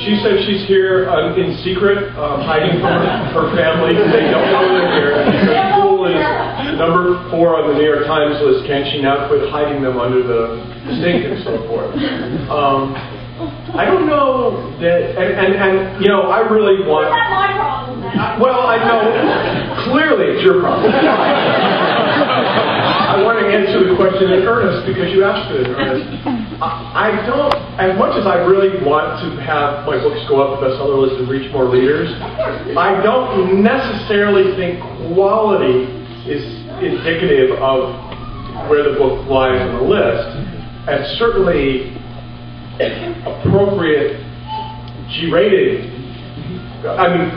She said she's here in secret, hiding from her family. They don't know they're here. Her school is number 4 on the New York Times list. Can she now quit hiding them under the sink and so forth? I don't know that, and you know, I really want. It's not my problem. Well, I know clearly it's your problem. I want to answer the question in earnest because you asked it in earnest. I don't, as much as I really want to have my books go up the bestseller list and reach more readers, I don't necessarily think quality is indicative of where the book lies on the list, and certainly appropriate G-rated. I mean,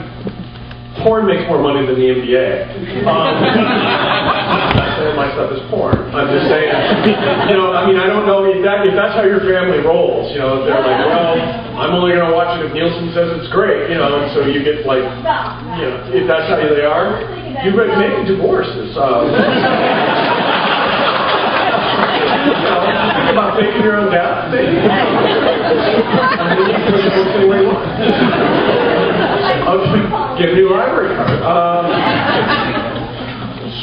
porn makes more money than the NBA. My stuff is porn. I'm just saying, you know, I mean, I don't know if that's how your family rolls. You know, if they're like, well, I'm only going to watch it if Nielsen says it's great, you know, and so you get like, you know, if that's how they are, you maybe divorces. You know, think about taking your own death, maybe. I mean, you can put the books anywhere you want. Get a new library card.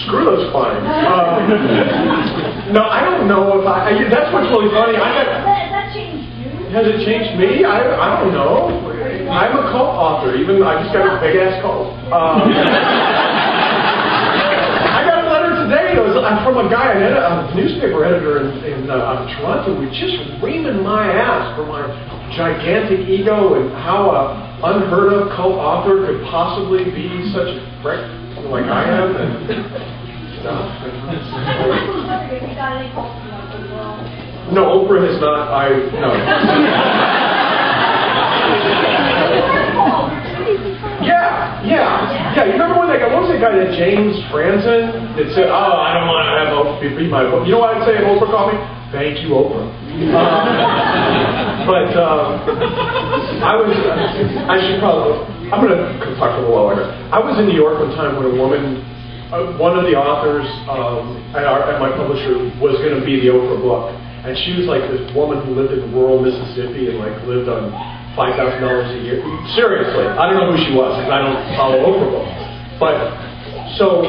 Screw those fines. No, I don't know if that's what's really funny. That changed you? Has it changed me? I don't know. I'm a cult author. Even I just got a big ass cult. I got a letter today. It was from a guy, a newspaper editor in Toronto, who was just reaming my ass for my gigantic ego and how a unheard of cult author could possibly be such a prick like I am and stuff. No, Oprah has not. No. Yeah. You remember when what was that guy, that James Franzen, that said, "Oh, I don't want to have Oprah be my book." You know what I'd say if Oprah called me? Thank you, Oprah. I'm going to talk a little while later. I was in New York one time when a woman, one of the authors at my publisher was going to be the Oprah book. And she was like this woman who lived in rural Mississippi and like lived on $5,000 a year. Seriously, I don't know who she was because I don't follow Oprah books. But, so,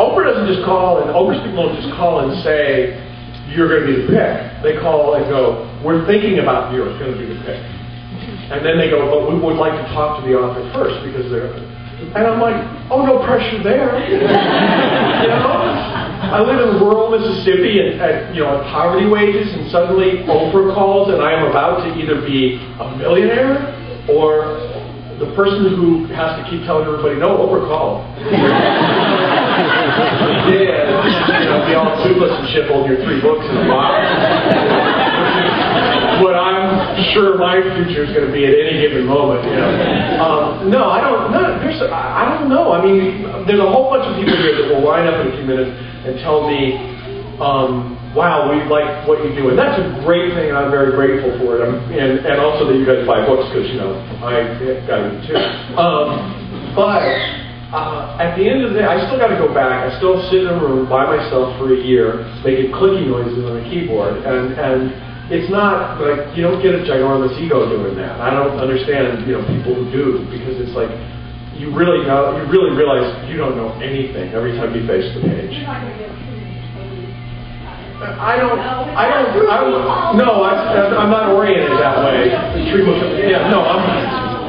Oprah doesn't just call, and Oprah's people don't just call and say, you're going to be the pick. They call and go, we're thinking about you're going to be the pick. And then they go, but we would like to talk to the author first because they're... And I'm like, oh, no pressure there. You know? I live in rural Mississippi at poverty wages, and suddenly Oprah calls and I am about to either be a millionaire or the person who has to keep telling everybody, no, Oprah called. Yeah, be all toothless and shit holding your 3 books in a box. What I'm sure my future is going to be at any given moment. You know. No, I don't. No, I don't know. I mean, there's a whole bunch of people here that will line up in a few minutes and tell me, "Wow, we like what you do," and that's a great thing, and I'm very grateful for it. And also that you guys buy books because I got it too. But at the end of the day, I still got to go back. I still sit in a room by myself for a year, making clicky noises on the keyboard, and it's not like you don't get a ginormous ego doing that. I don't understand people who do, because it's like you really realize you don't know anything every time you face the page. I'm not oriented that way.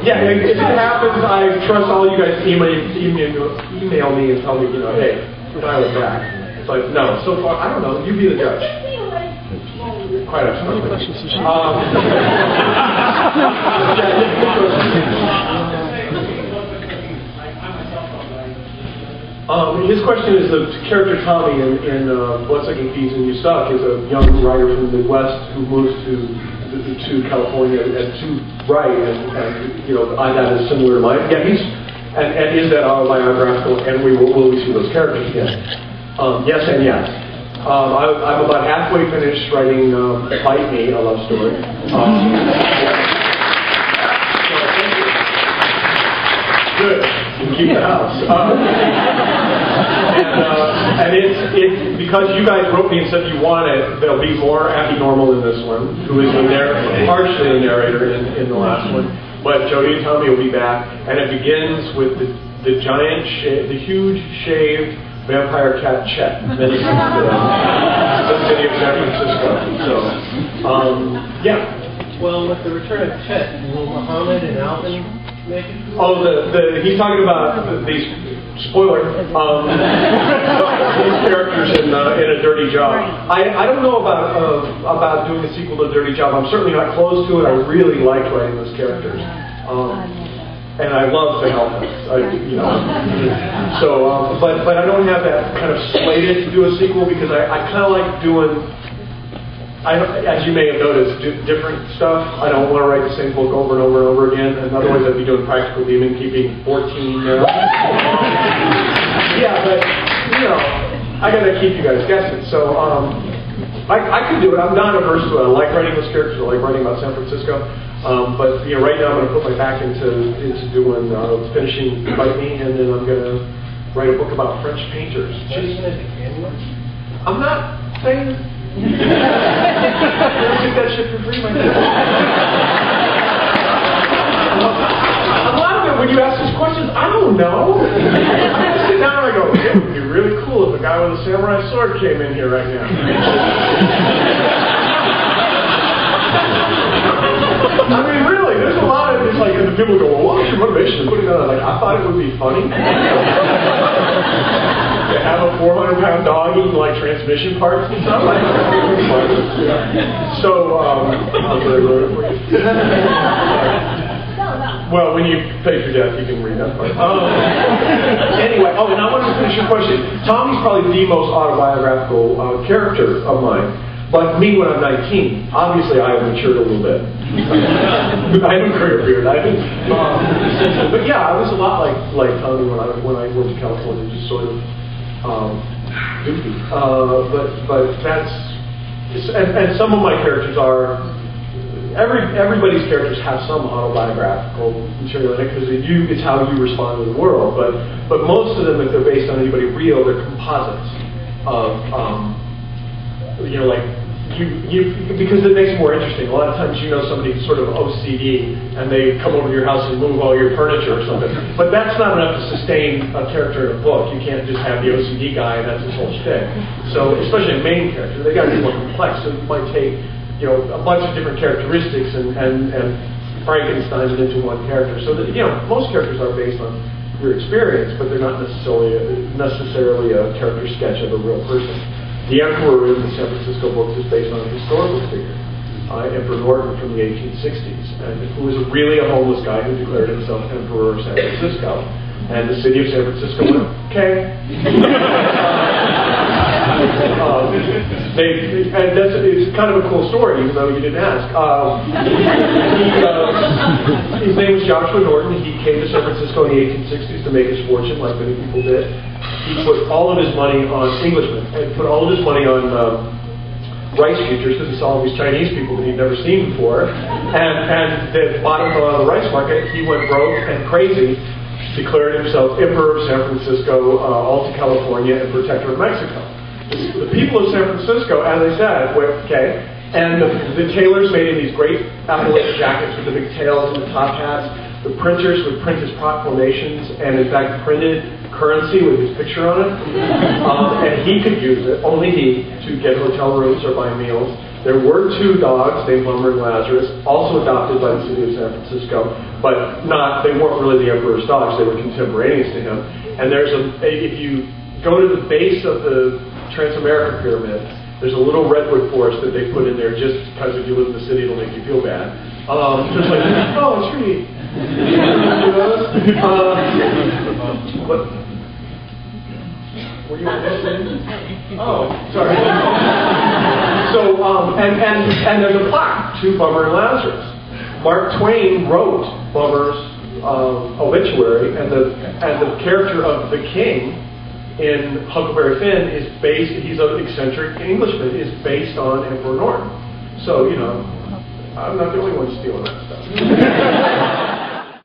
If it happens, I trust all you guys email me and tell me, hey, dial it back. It's like, no, so far, I don't know, you be the judge. Quite absolutely. His question is the character Tommy in Bloodsucking Thieves and You Suck is a young writer from the Midwest who moves to California and to write, and that is similar to mine. Yeah, and is that autobiographical? And will we see those characters again? Yes and yes. I'm about halfway finished writing Bite Me, a love story. Good. You can keep the house. And it's because you guys wrote me and said you want it. There'll be more Abby Normal in this one, who is partially a narrator in the last one. But Jody and Tommy will be back, and it begins with the huge shaved vampire cat Chet menacing the city of San Francisco. So, yeah. Well, with the return of Chet, will Muhammad and Alvin make it? Oh, he's talking about these, spoiler, these characters in a Dirty Job. I don't know about doing a sequel to Dirty Job. I'm certainly not close to it. I really liked writing those characters. And I love the Hellhounds, So, but I don't have that kind of slated to do a sequel because I kind of like doing, as you may have noticed, different stuff. I don't want to write the same book over and over and over again, and otherwise I'd be doing Practical Demon, keeping 14 now. Yeah, but, I gotta keep you guys guessing. So, I could do it. I'm not averse to it. I like writing those characters. I like writing about San Francisco. But right now I'm going to put my back into doing finishing Bite Me, and then I'm going to write a book about French painters. I'm not saying. I took that shit for free, my friend. A lot of it, when you ask these questions, I don't know. I just sit down and I go, it would be really cool if a guy with a samurai sword came in here right now. I mean, really, there's a lot of, it's like, and the people go, well, what was your motivation for putting that on? Like, I thought it would be funny. To have a 400-pound dog eating, like, transmission parts and stuff. Like, so, I'll get it for you. Well, when you pay for death, you can read that part. Anyway, and I wanted to finish your question. Tommy's probably the most autobiographical character of mine. But me when I'm 19, obviously I have matured a little bit. I have a career beard. But yeah, I was a lot like Tommy when I went to California, just sort of goofy. But that's and some of my characters are. Everybody's characters have some autobiographical material in it because it's how you respond to the world. But most of them, if they're based on anybody real, they're composites of because it makes it more interesting. A lot of times somebody's sort of OCD and they come over to your house and move all your furniture or something. But that's not enough to sustain a character in a book. You can't just have the OCD guy and that's his whole shtick. So especially a main character, they got to be more complex. So you might take a bunch of different characteristics and Frankenstein it into one character. So that most characters are based on your experience, but they're not necessarily a character sketch of a real person. The Emperor in the San Francisco books is based on a historical figure, Emperor Norton from the 1860s, and who was really a homeless guy who declared himself Emperor of San Francisco. And the city of San Francisco went, okay. It's kind of a cool story, even though you didn't ask. His name was Joshua Norton. He came to San Francisco in the 1860s to make his fortune, like many people did. He put all of his money on Englishmen, and put all of his money on rice futures because he saw all these Chinese people that he'd never seen before. And the bottom of the rice market, he went broke and crazy, declared himself Emperor of San Francisco, Alta California, and Protector of Mexico. The people of San Francisco, as I said, went, okay, and the tailors made him these great athletic jackets with the big tails and the top hats. The printers would print his proclamations and, in fact, printed currency with his picture on it. And he could use it, only he, to get hotel rooms or buy meals. There were two dogs named Lumber and Lazarus, also adopted by the city of San Francisco, but they weren't really the Emperor's dogs, they were contemporaneous to him. And if you go to the base of the Transamerica Pyramid, there's a little redwood forest that they put in there just because if you live in the city, it'll make you feel bad. Just like, oh, a tree. But were you listening? Oh, sorry. So, and there's a plaque to Bummer and Lazarus. Mark Twain wrote Bummer's obituary, and the character of the king in Huckleberry Finn he's an eccentric Englishman, is based on Emperor Norton. So, I'm not the only one stealing that stuff.